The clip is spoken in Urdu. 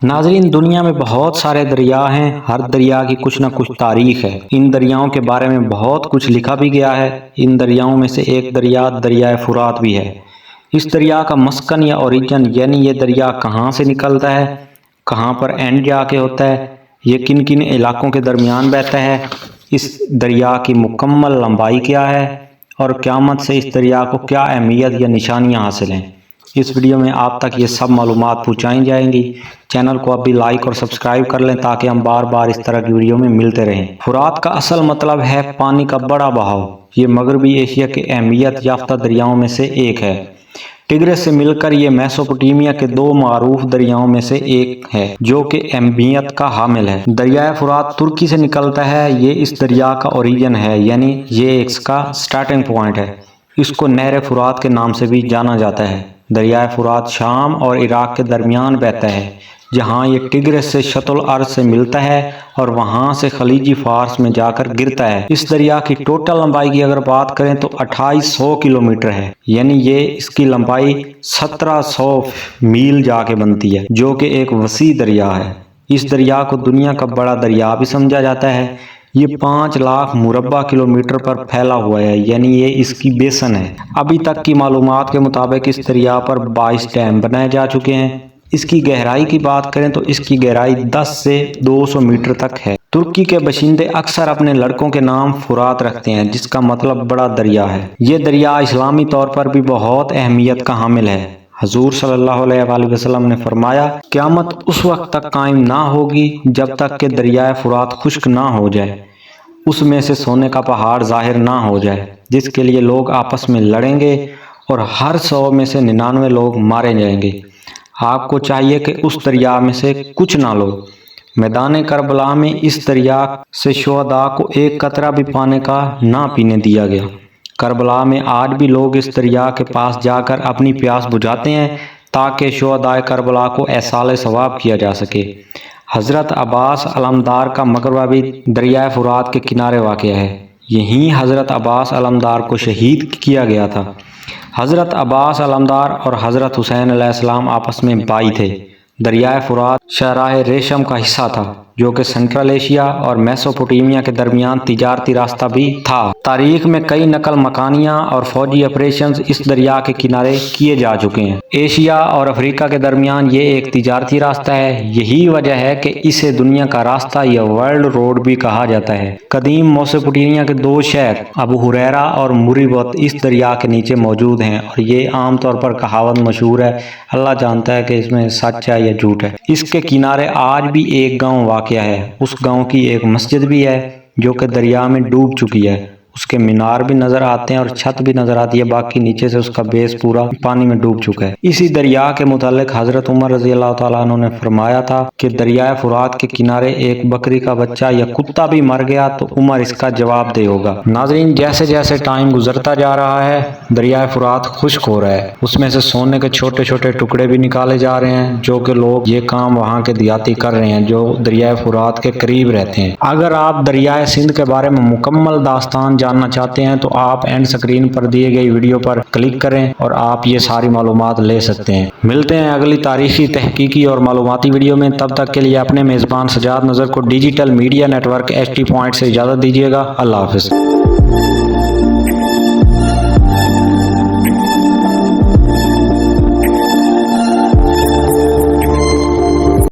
ناظرین، دنیا میں بہت سارے دریا ہیں، ہر دریا کی کچھ نہ کچھ تاریخ ہے۔ ان دریاؤں کے بارے میں بہت کچھ لکھا بھی گیا ہے۔ ان دریاؤں میں سے ایک دریا دریائے فرات بھی ہے۔ اس دریا کا مسکن یا اوریجن یعنی یہ دریا کہاں سے نکلتا ہے، کہاں پر اینڈ جا کے ہوتا ہے، یہ کن کن علاقوں کے درمیان بہتا ہے، اس دریا کی مکمل لمبائی کیا ہے اور قیامت سے اس دریا کو کیا اہمیت یا نشانیاں حاصل ہیں، اس ویڈیو میں آپ تک یہ سب معلومات پہنچائی جائیں گی۔ چینل کو اب بھی لائک اور سبسکرائب کر لیں تاکہ ہم بار بار اس طرح کی ویڈیو میں ملتے رہیں۔ فرات کا اصل مطلب ہے پانی کا بڑا بہاؤ۔ یہ مغربی ایشیا کے اہمیت یافتہ دریاؤں میں سے ایک ہے۔ ٹگرس سے مل کر یہ میسوپوٹیمیا کے دو معروف دریاؤں میں سے ایک ہے جو کہ اہمیت کا حامل ہے۔ دریائے فرات ترکی سے نکلتا ہے۔ یہ اس دریا کا اوریجن ہے، یعنی یہ اس کا سٹارٹنگ پوائنٹ ہے۔ اس کو نہر فرات کے نام سے بھی جانا جاتا ہے۔ دریائے فرات شام اور عراق کے درمیان بہتا ہے، جہاں یہ ٹگرس سے شط الارض سے ملتا ہے اور وہاں سے خلیجی فارس میں جا کر گرتا ہے۔ اس دریا کی ٹوٹل لمبائی کی اگر بات کریں تو 2800 کلومیٹر ہے، یعنی یہ اس کی لمبائی 1700 میل جا کے بنتی ہے، جو کہ ایک وسیع دریا ہے۔ اس دریا کو دنیا کا بڑا دریا بھی سمجھا جاتا ہے۔ یہ 5 لاکھ مربع کلومیٹر پر پھیلا ہوا ہے، یعنی یہ اس کی بیسن ہے۔ ابھی تک کی معلومات کے مطابق اس دریا پر 22 ڈیم بنائے جا چکے ہیں۔ اس کی گہرائی کی بات کریں تو اس کی گہرائی 10 سے 200 میٹر تک ہے۔ ترکی کے باشندے اکثر اپنے لڑکوں کے نام فرات رکھتے ہیں، جس کا مطلب بڑا دریا ہے۔ یہ دریا اسلامی طور پر بھی بہت اہمیت کا حامل ہے۔ حضور صلی اللہ علیہ وآلہ وسلم نے فرمایا، قیامت اس وقت تک قائم نہ ہوگی جب تک کہ دریائے فرات خشک نہ ہو جائے، اس میں سے سونے کا پہاڑ ظاہر نہ ہو جائے، جس کے لیے لوگ آپس میں لڑیں گے اور ہر 100 میں سے 99 لوگ مارے جائیں گے۔ آپ کو چاہیے کہ اس دریا میں سے کچھ نہ لو۔ میدان کربلا میں اس دریا سے شہداء کو ایک قطرہ بھی پانی کا نہ پینے دیا گیا۔ کربلا میں آج بھی لوگ اس دریا کے پاس جا کر اپنی پیاس بجھاتے ہیں تاکہ شہداء کربلا کو ایصال ثواب کیا جا سکے۔ حضرت عباس علمدار کا مقبرہ بھی دریائے فرات کے کنارے واقع ہے۔ یہیں حضرت عباس علمدار کو شہید کیا گیا تھا۔ حضرت عباس علمدار اور حضرت حسین علیہ السلام آپس میں بھائی تھے۔ دریائے فرات شاہراہ ریشم کا حصہ تھا، جو کہ سنٹرل ایشیا اور میسوپوٹیمیا کے درمیان تجارتی راستہ بھی تھا۔ تاریخ میں کئی نقل مکانیاں اور فوجی آپریشنز اس دریا کے کنارے کیے جا چکے ہیں۔ ایشیا اور افریقہ کے درمیان یہ ایک تجارتی راستہ ہے۔ یہی وجہ ہے کہ اسے دنیا کا راستہ یا ورلڈ روڈ بھی کہا جاتا ہے۔ قدیم میسوپوٹیمیا کے 2 شہر ابو ہریرہ اور موریبت اس دریا کے نیچے موجود ہیں، اور یہ عام طور پر کہاوت مشہور ہے، اللہ جانتا ہے کہ اس میں سچ ہے یا جھوٹ ہے۔ اس کے کنارے آج بھی ایک گاؤں واقع ہے۔ اس گاؤں کی ایک مسجد بھی ہے جو کہ دریا میں ڈوب چکی ہے۔ اس کے مینار بھی نظر آتے ہیں اور چھت بھی نظر آتی ہے، باقی نیچے سے اس کا بیس پورا پانی میں ڈوب چکا ہے۔ اسی دریا کے متعلق حضرت عمر رضی اللہ تعالیٰ عنہ نے فرمایا تھا کہ دریائے فرات کے کنارے ایک بکری کا بچہ یا کتا بھی مر گیا تو عمر اس کا جواب دے ہوگا۔ ناظرین، جیسے جیسے ٹائم گزرتا جا رہا ہے دریائے فرات خشک ہو رہا ہے۔ اس میں سے سونے کے چھوٹے چھوٹے ٹکڑے بھی نکالے جا رہے ہیں، جو کہ لوگ یہ کام وہاں کے دیہاتی کر رہے ہیں جو دریائے فرات کے قریب رہتے ہیں۔ اگر آپ دریائے سندھ کے بارے میں مکمل داستان جاننا چاہتے ہیں تو آپ اینڈ سکرین پر دیے گئی ویڈیو پر کلک کریں اور آپ یہ ساری معلومات لے سکتے ہیں۔ ملتے ہیں اگلی تاریخی، تحقیقی اور معلوماتی ویڈیو میں۔ تب تک کے لیے اپنے میزبان سجاد نذر کو digital media network HT point سے اجازت دیجیے گا۔ اللہ حافظ۔